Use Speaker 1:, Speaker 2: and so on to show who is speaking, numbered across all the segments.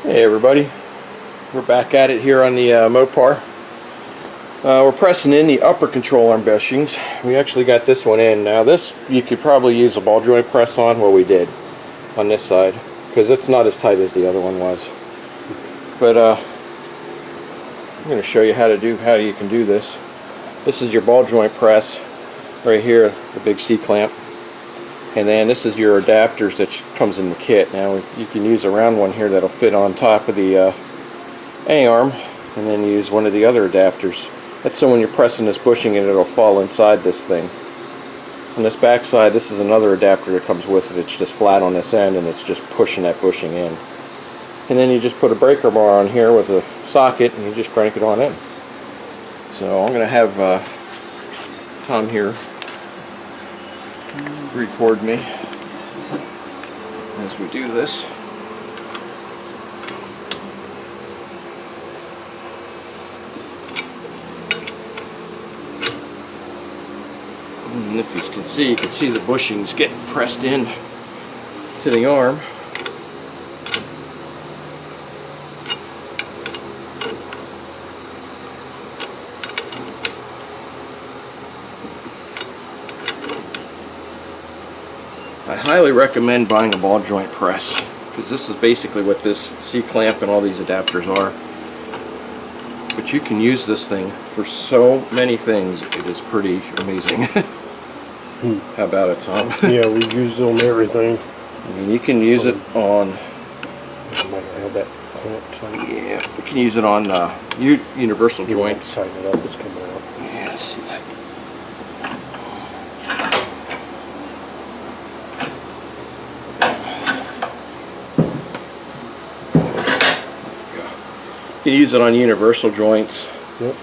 Speaker 1: Hey everybody, we're back at it here on the mopar. We're pressing in the upper control arm bushings. We actually got this one in. Now this you could probably use a ball joint press on. Well, we did on this side because it's not as tight as the other one was. But I'm going to show you how you can do this. This is your ball joint press right here, the big C-clamp. And then this is your adapters that comes in the kit. Now you can use a round one here that'll fit on top of the A-arm, and then use one of the other adapters. That's so when you're pressing this bushing and it'll fall inside this thing. On this back side, this is another adapter that comes with it. It's just flat on this end and it's just pushing that bushing in. And then you just put a breaker bar on here with a socket and you just crank it on in. So I'm going to have Tom here record me as we do this. And if you can see the bushings getting pressed in to the arm. I highly recommend buying a ball joint press because this is basically what this C-clamp and all these adapters are. But you can use this thing for so many things. It is pretty amazing. How about it, Tom?
Speaker 2: Yeah, we used it on everything.
Speaker 1: I mean, you can use it on.
Speaker 2: I might have that clamp.
Speaker 1: Yeah, you can use it on universal joints.
Speaker 2: Tighten it up. It's coming out.
Speaker 1: Yeah, I see that. You can use it on universal joints.
Speaker 2: Yep.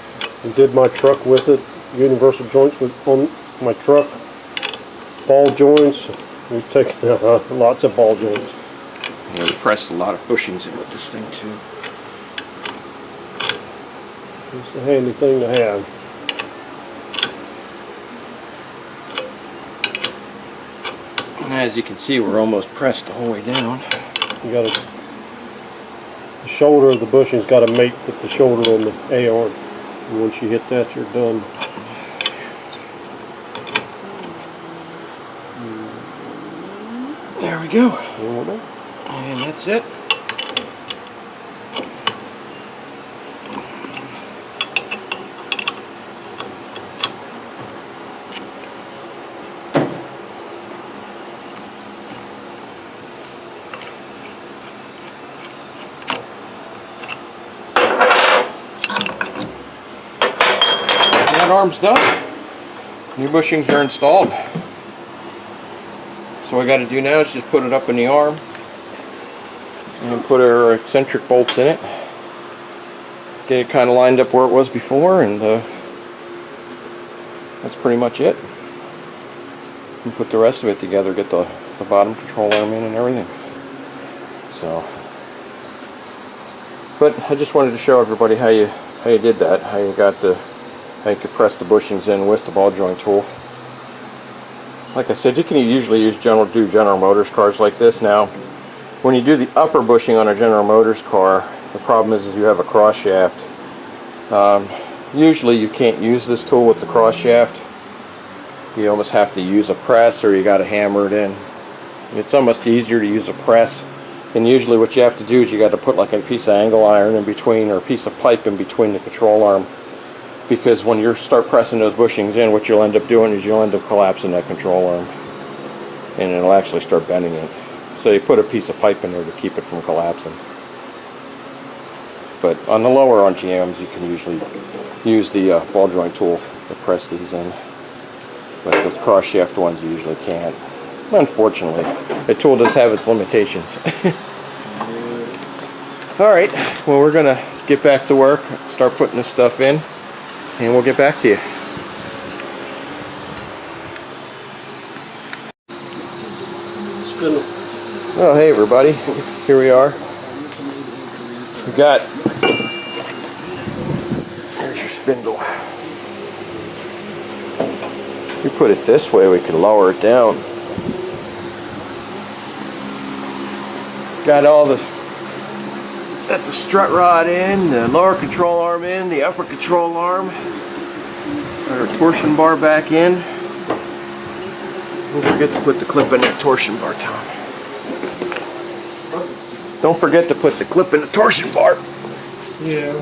Speaker 2: I did my truck with it. Universal joints on my truck. Ball joints. We've taken lots of ball joints.
Speaker 1: Yeah, we pressed a lot of bushings in with this thing too.
Speaker 2: It's a handy thing to have.
Speaker 1: And as you can see, we're almost pressed the whole way down.
Speaker 2: You got to. The shoulder of the bushing's got to mate with the shoulder on the A-arm. And once you hit that, you're done.
Speaker 1: There we go. And that's it. That arm's done. New bushings are installed. So what I got to do now is just put it up in the arm and put our eccentric bolts in it. Get it kind of lined up where it was before, and that's pretty much it. And put the rest of it together, get the bottom control arm in and everything. So, but I just wanted to show everybody how you did that, how you could press the bushings in with the ball joint tool. Like I said, you can usually use General Motors cars like this. Now, when you do the upper bushing on a General Motors car, the problem is you have a cross shaft. Usually you can't use this tool with the cross shaft. You almost have to use a press, or you got to hammer it in. It's almost easier to use a press. And usually what you have to do is you got to put like a piece of angle iron in between, or a piece of pipe in between the control arm. Because when you start pressing those bushings in, what you'll end up doing is you'll end up collapsing that control arm. And it'll actually start bending it. So you put a piece of pipe in there to keep it from collapsing. But on the lower on GMs, you can usually use the ball joint tool to press these in. But the cross shaft ones you usually can't. Unfortunately, the tool does have its limitations. Alright, well, we're going to get back to work, start putting this stuff in, and we'll get back to you. Oh, hey everybody, here we are. We got, there's your spindle. If we put it this way, we can lower it down. Got all the Got the strut rod in, the lower control arm in, the upper control arm. Got our torsion bar back in. Don't forget to put the clip in that torsion bar, Tom. Don't forget to put the clip in the torsion bar.
Speaker 2: Yeah.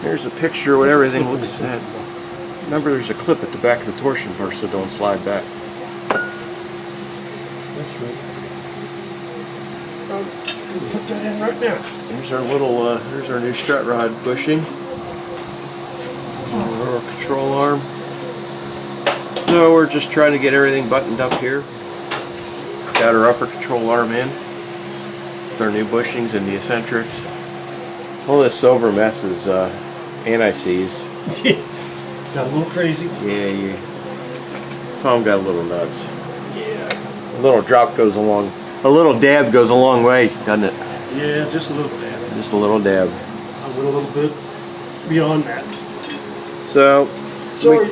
Speaker 1: There's a picture of what everything looks at. Remember, there's a clip at the back of the torsion bar, so don't slide back.
Speaker 2: That's right. Put that in right now.
Speaker 1: There's our little, there's our new strut rod bushing. Lower control arm. So we're just trying to get everything buttoned up here. Got our upper control arm in. With our new bushings and the eccentrics. All this silver mess is anti-seize.
Speaker 2: Got a little crazy.
Speaker 1: Yeah, Tom got a little nuts.
Speaker 2: Yeah.
Speaker 1: A little drop goes a long, a little dab goes a long way, doesn't it?
Speaker 2: Yeah, just a little dab.
Speaker 1: Just a little dab.
Speaker 2: I went a little bit beyond that.
Speaker 1: So,
Speaker 2: Sorry.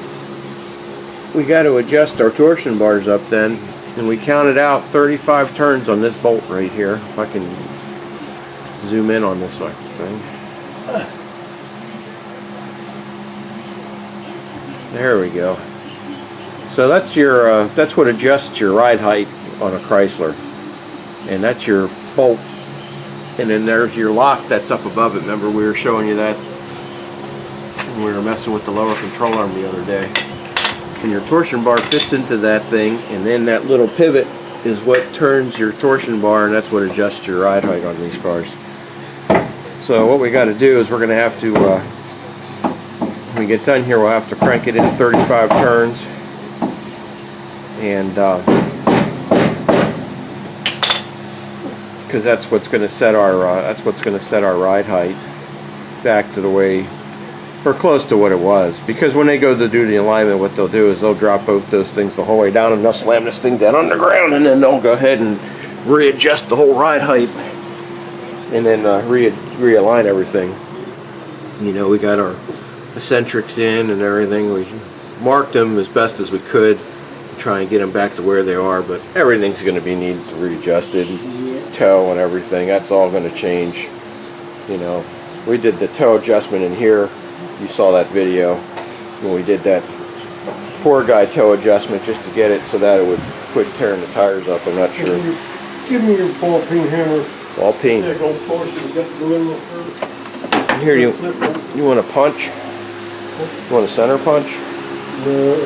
Speaker 1: we got to adjust our torsion bars up then, and we counted out 35 turns on this bolt right here. If I can zoom in on this fucking thing. There we go. So that's your that's what adjusts your ride height on a Chrysler, and that's your bolt. And then there's your lock that's up above it. Remember, we were showing you that when we were messing with the lower control arm the other day. And your torsion bar fits into that thing, and then that little pivot is what turns your torsion bar, and that's what adjusts your ride height on these cars. So what we got to do is we're going to have to, when we get done here, we'll have to crank it in 35 turns, and because that's what's going to set our ride height back to the way, or close to what it was. Because when they go to do the alignment, what they'll do is they'll drop both those things the whole way down, and they'll slam this thing down on the ground, and then they'll go ahead and readjust the whole ride height, and then realign everything. You know, we got our eccentrics in and everything. We marked them as best as we could to try and get them back to where they are, but everything's going to be needed to readjusted. Toe and everything, that's all going to change. You know, we did the toe adjustment in here. You saw that video when we did that poor guy toe adjustment just to get it so that it would quit tearing the tires up. I'm not sure.
Speaker 2: Give me your ball peen hammer.
Speaker 1: Ball peen.
Speaker 2: Yeah, go force it. Got to go in a little further.
Speaker 1: Here, you want a punch? You want a center punch?
Speaker 2: No,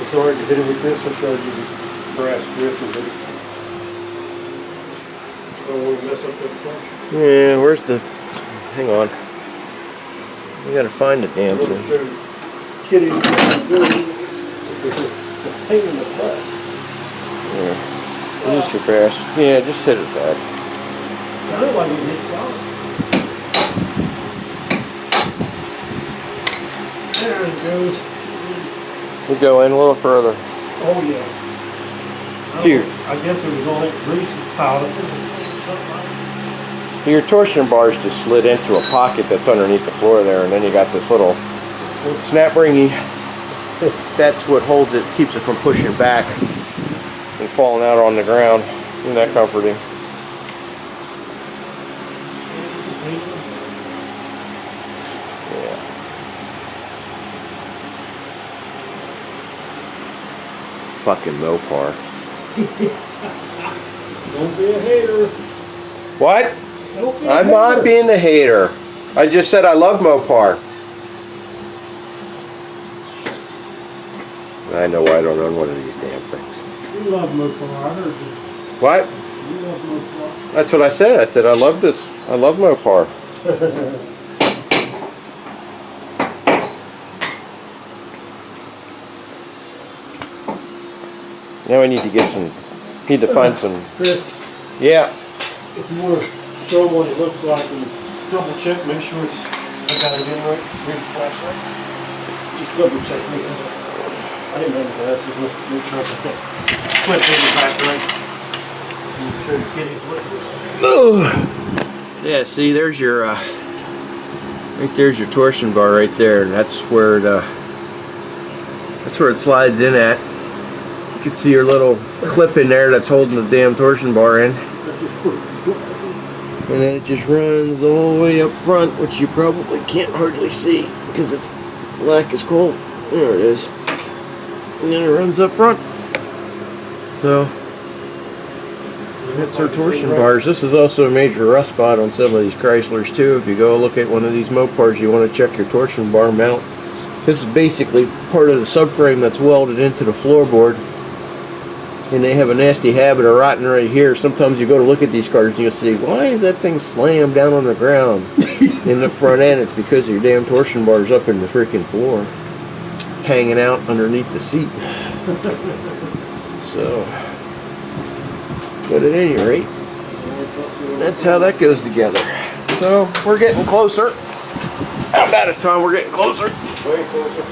Speaker 2: it's alright to hit it with this. I'll show you the brass grip and hit it. Don't want to mess up that punch.
Speaker 1: Yeah, where's the... Hang on. We gotta find the damn thing.
Speaker 2: Kitty, pain in the butt.
Speaker 1: Yeah. Just your brass. Yeah, just hit it back.
Speaker 2: Sounded like it hit solid. There it goes.
Speaker 1: We go in a little further.
Speaker 2: Oh yeah.
Speaker 1: Here.
Speaker 2: I guess it was all that grease was piled up in this thing or something like that.
Speaker 1: Your torsion bars just slid into a pocket that's underneath the floor there, and then you got this little snap ringy. That's what holds it, keeps it from pushing back and falling out on the ground. Isn't that comforting? Yeah. Fucking mopar.
Speaker 2: Don't be a hater.
Speaker 1: What?
Speaker 2: Don't be a
Speaker 1: I'm
Speaker 2: hater.
Speaker 1: not being a hater. I just said I love mopar. I know why I don't own one of these damn things.
Speaker 2: You love mopar, I heard you.
Speaker 1: What?
Speaker 2: You love mopar.
Speaker 1: That's what I said. I said I love this. I love mopar. Now we need to get some. Need to find some.
Speaker 2: Chris,
Speaker 1: Yeah.
Speaker 2: if you want to show them what it looks like and double check, make sure it's, I got it in right. Here's the flashlight. Just double check me. I didn't have the glasses. Let's make sure I got that clip in the back right. And show the kiddies what it is.
Speaker 1: Yeah. See, there's your. Right there's your torsion bar right there, and that's where it. That's where it slides in at. You can see your little clip in there that's holding the damn torsion bar in. And then it just runs all the way up front, which you probably can't hardly see because it's black as coal. There it is. And then it runs up front. So that's our torsion bars. This is also a major rust spot on some of these Chryslers too. If you go look at one of these Mopars, you want to check your torsion bar mount. This is basically part of the subframe that's welded into the floorboard. And they have a nasty habit of rotting right here. Sometimes you go to look at these cars and you'll see, why is that thing slammed down on the ground in the front end? It's because your damn torsion bar's up in the freaking floor, hanging out underneath the seat. So, but at any rate, that's how that goes together. So, we're getting closer. How about a time we're getting closer?
Speaker 2: Way closer.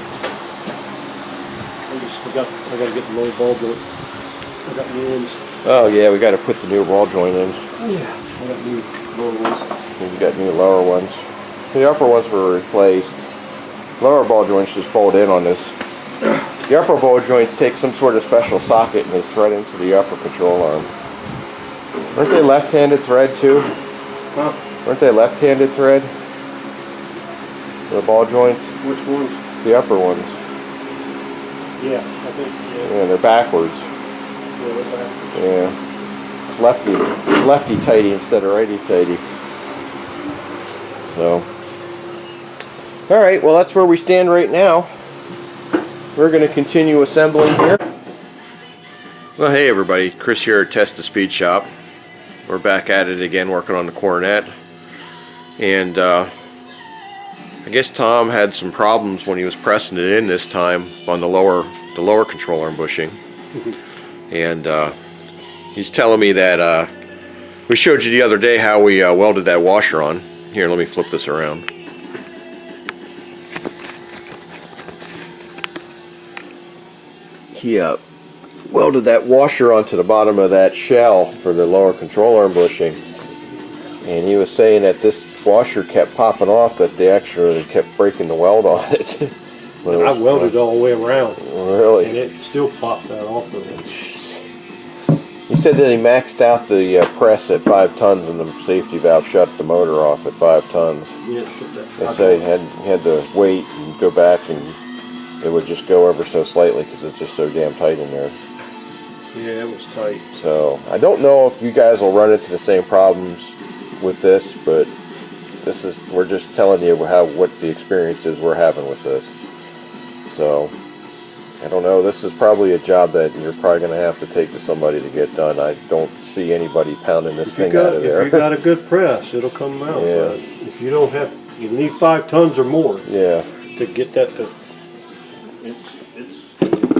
Speaker 2: I gotta get the lower ball joint. I got new ones.
Speaker 1: Oh yeah, we got to put the new ball joint in.
Speaker 2: Yeah, I got new lower ones.
Speaker 1: We got new lower ones. The upper ones were replaced. Lower ball joints just fold in on this. The upper ball joints take some sort of special socket and they thread into the upper control arm. Aren't they left-handed thread too?
Speaker 2: Huh?
Speaker 1: Aren't they left-handed thread? The ball joints?
Speaker 2: Which ones?
Speaker 1: The upper ones.
Speaker 2: Yeah, I think,
Speaker 1: Yeah, they're backwards.
Speaker 2: yeah, they're back.
Speaker 1: Yeah. It's lefty tighty instead of righty tighty. So. Alright, well that's where we stand right now. We're going to continue assembling here. Well, hey everybody, Chris here at Test the Speed Shop. We're back at it again working on the Coronet. And I guess Tom had some problems when he was pressing it in this time on the lower control arm bushing. And he's telling me that we showed you the other day how we welded that washer on. Here, let me flip this around. He welded that washer onto the bottom of that shell for the lower control arm bushing. And he was saying that this washer kept popping off, that they actually kept breaking the weld on it.
Speaker 2: I welded all the way around.
Speaker 1: Really?
Speaker 2: And it still popped that off of it.
Speaker 1: He said that he maxed out the press at 5 tons and the safety valve shut the motor off at 5 tons.
Speaker 2: Yeah,
Speaker 1: They say he had to wait and go back and it would just go ever so slightly because it's just so damn tight in there.
Speaker 2: Yeah, it was tight.
Speaker 1: So I don't know if you guys will run into the same problems with this, but we're just telling you what the experiences we're having with this. So I don't know, this is probably a job that you're probably going to have to take to somebody to get done. I don't see anybody pounding this thing out of there.
Speaker 2: If you got a good press, it'll come out.
Speaker 1: Yeah.
Speaker 2: But if you don't have, you need 5 tons or more.
Speaker 1: Yeah.
Speaker 2: To get that to, you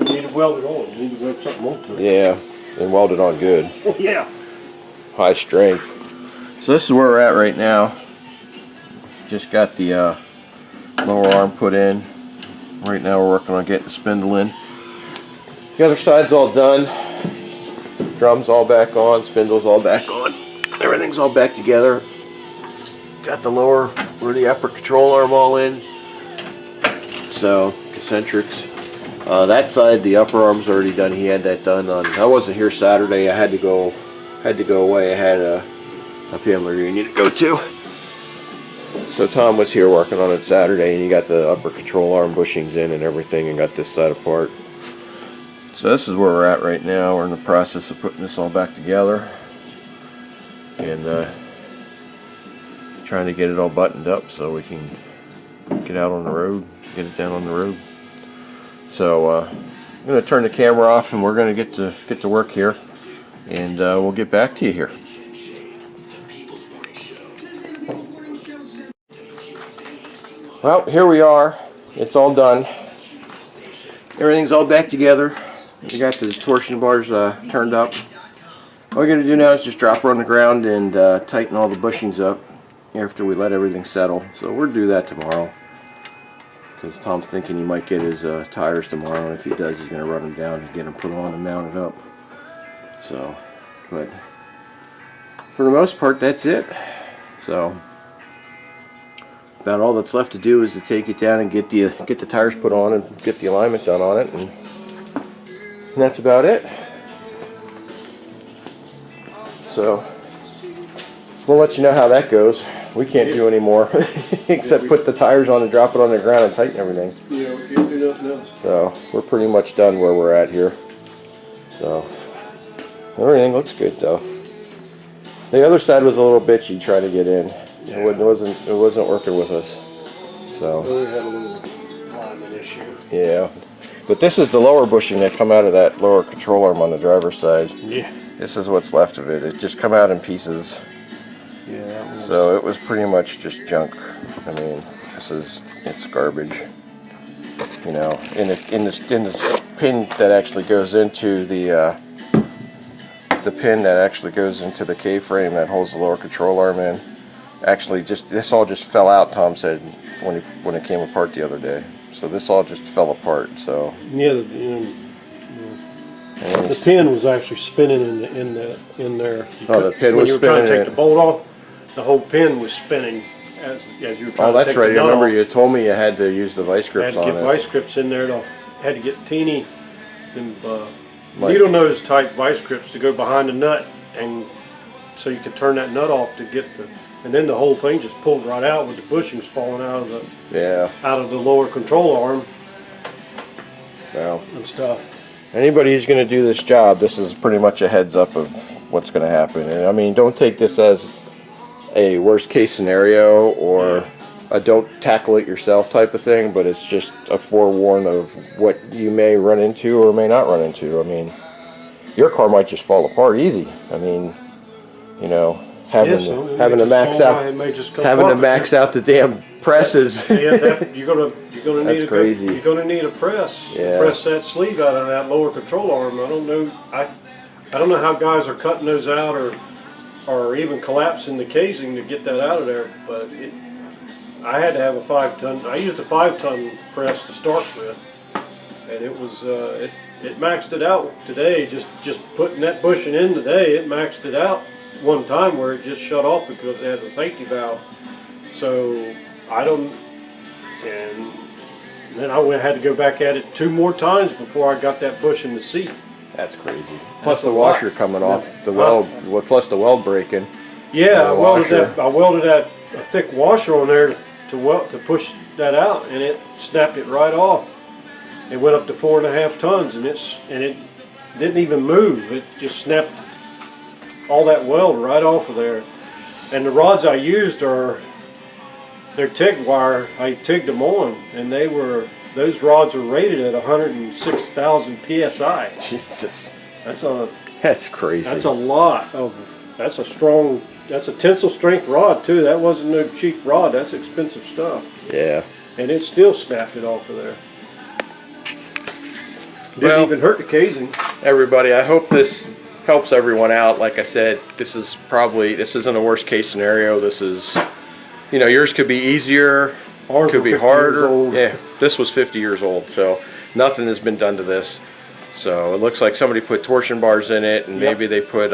Speaker 2: need to weld it on. You need to weld something onto it.
Speaker 1: Yeah, and weld it on good.
Speaker 2: Yeah.
Speaker 1: High strength. So this is where we're at right now. Just got the lower arm put in. Right now we're working on getting the spindle in. The other side's all done. Drum's all back on, spindle's all back on. Everything's all back together. Got the lower or the upper control arm all in. So, concentrics. That side, the upper arm's already done. He had that done on. I wasn't here Saturday. I had to go away. I had a family reunion to go to. So Tom was here working on it Saturday, and he got the upper control arm bushings in and everything, and got this side apart. So this is where we're at right now. We're in the process of putting this all back together, and trying to get it all buttoned up so we can get out on the road, get it down on the road. So I'm going to turn the camera off, and we're going to get to work here, and we'll get back to you here. Well, here we are. It's all done. Everything's all back together. We got the torsion bars turned up. All we got to do now is just drop her on the ground and tighten all the bushings up after we let everything settle. So we'll do that tomorrow, because Tom's thinking he might get his tires tomorrow, and if he does, he's going to run them down and get them put on and mounted up. So, but for the most part, that's it. So about all that's left to do is to take it down and get the tires put on and get the alignment done on it, and that's about it. So we'll let you know how that goes. We can't do any more except put the tires on and drop it on the ground and tighten everything.
Speaker 2: Yeah, we can't do nothing else.
Speaker 1: So we're pretty much done where we're at here. So everything looks good though. The other side was a little bitchy trying to get in.
Speaker 2: Yeah.
Speaker 1: It wasn't working with us. So
Speaker 2: We had a little alignment issue.
Speaker 1: yeah. But this is the lower bushing that come out of that lower control arm on the driver's side.
Speaker 2: Yeah.
Speaker 1: This is what's left of it. It just come out in pieces.
Speaker 2: Yeah. That was,
Speaker 1: So it was pretty much just junk. I mean, it's garbage. You know, in this pin that actually goes into the pin that actually goes into the K-frame that holds the lower control arm in. Actually, this all just fell out. Tom said when it came apart the other day. So this all just fell apart. So
Speaker 2: yeah. The pin was actually spinning in there.
Speaker 1: The pin was spinning.
Speaker 2: When you were trying to take the bolt off, the whole pin was spinning as you were trying to take the nut off.
Speaker 1: Oh, that's right. I remember you told me you had to use the vice grips on it.
Speaker 2: Had to get vice grips in there. Had to get teeny needle nose type vice grips to go behind the nut, and so you could turn that nut off to get and then the whole thing just pulled right out with the bushings falling out of the lower control arm.
Speaker 1: Well,
Speaker 2: and stuff.
Speaker 1: Anybody who's going to do this job, this is pretty much a heads up of what's going to happen. And I mean, don't take this as a worst case scenario or a don't tackle it yourself type of thing, but it's just a forewarn of what you may run into or may not run into. I mean, your car might just fall apart easy. I mean, you know, having to max out the damn presses.
Speaker 2: Yeah, you're gonna need
Speaker 1: crazy.
Speaker 2: You're gonna need a press.
Speaker 1: Yeah.
Speaker 2: Press that sleeve out of that lower control arm. I don't know. I don't know how guys are cutting those out or even collapsing the casing to get that out of there. But I had to have a 5-ton. I used a 5-ton press to start with, and it was it maxed it out today. Just putting that bushing in today, it maxed it out one time where it just shut off because it has a safety valve. So I don't, and then I had to go back at it 2 more times before I got that bush in the seat.
Speaker 1: That's crazy. Plus the washer coming off the weld, plus the weld breaking.
Speaker 2: Yeah, I welded a thick washer on there to push that out, and it snapped it right off. It went up to 4.5 tons, and it didn't even move. It just snapped all that weld right off of there. And the rods I used they're TIG wire. I TIGged them on, and those rods are rated at 106,000 psi.
Speaker 1: Jesus,
Speaker 2: that's
Speaker 1: crazy.
Speaker 2: That's a lot that's a tensile strength rod too. That wasn't no cheap rod. That's expensive stuff.
Speaker 1: Yeah.
Speaker 2: And it still snapped it off of there. Didn't even hurt the casing.
Speaker 1: Everybody, I hope this helps everyone out. Like I said, this isn't a worst case scenario. This is, you know, yours could be easier, or could be harder. Yeah, this was 50 years old, so nothing has been done to this. So it looks like somebody put torsion bars in it, and maybe they put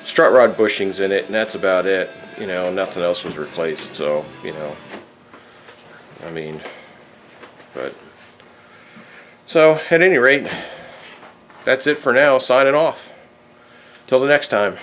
Speaker 1: strut rod bushings in it, and that's about it. You know, nothing else was replaced. So, you know, I mean, so at any rate, that's it for now. Signing off. Till the next time.